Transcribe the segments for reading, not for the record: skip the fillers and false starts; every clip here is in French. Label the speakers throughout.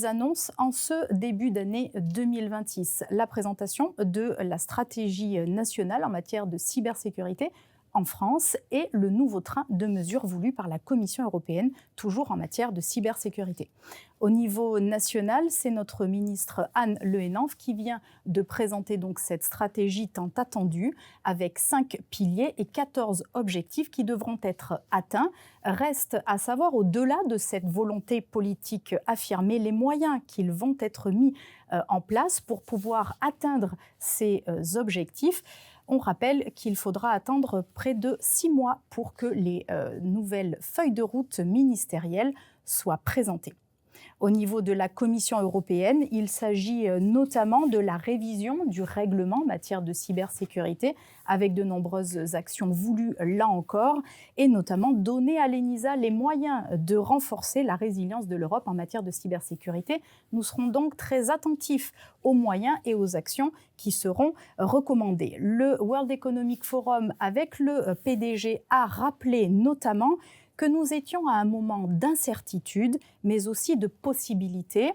Speaker 1: annonces en ce début d'année 2026. La présentation de la stratégie nationale en matière de cybersécurité en France et le nouveau train de mesures voulu par la Commission européenne, toujours en matière de cybersécurité. Au niveau national, c'est notre ministre Anne Le Henaf qui vient de présenter donc cette stratégie tant attendue avec 5 piliers et 14 objectifs qui devront être atteints. Reste à savoir, au-delà de cette volonté politique affirmée, les moyens qu'ils vont être mis en place pour pouvoir atteindre ces objectifs. On rappelle qu'il faudra attendre près de 6 mois pour que les nouvelles feuilles de route ministérielles soient présentées. Au niveau de la Commission européenne, il s'agit notamment de la révision du règlement en matière de cybersécurité, avec de nombreuses actions voulues là encore, et notamment donner à l'ENISA les moyens de renforcer la résilience de l'Europe en matière de cybersécurité. Nous serons donc très attentifs aux moyens et aux actions qui seront recommandées. Le World Economic Forum, avec le PDG, a rappelé notamment que nous étions à un moment d'incertitude, mais aussi de possibilité,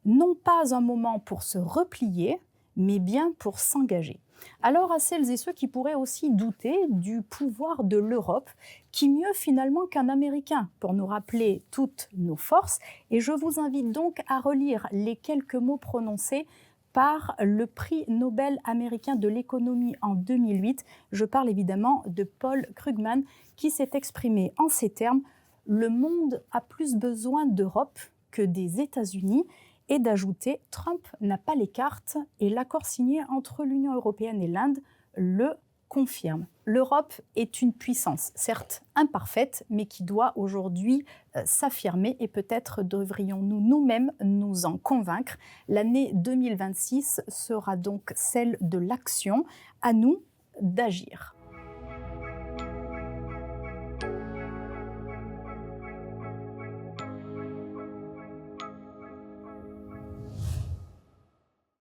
Speaker 1: non pas un moment pour se replier, mais bien pour s'engager. Alors à celles et ceux qui pourraient aussi douter du pouvoir de l'Europe, qui mieux finalement qu'un Américain pour nous rappeler toutes nos forces, et je vous invite donc à relire les quelques mots prononcés par le prix Nobel américain de l'économie en 2008. Je parle évidemment de Paul Krugman, qui s'est exprimé en ces termes: « Le monde a plus besoin d'Europe que des États-Unis », et d'ajouter « Trump n'a pas les cartes et l'accord signé entre l'Union européenne et l'Inde le confirme ». L'Europe est une puissance, certes imparfaite, mais qui doit aujourd'hui s'affirmer, et peut-être devrions-nous nous-mêmes nous en convaincre. L'année 2026 sera donc celle de l'action, à nous d'agir.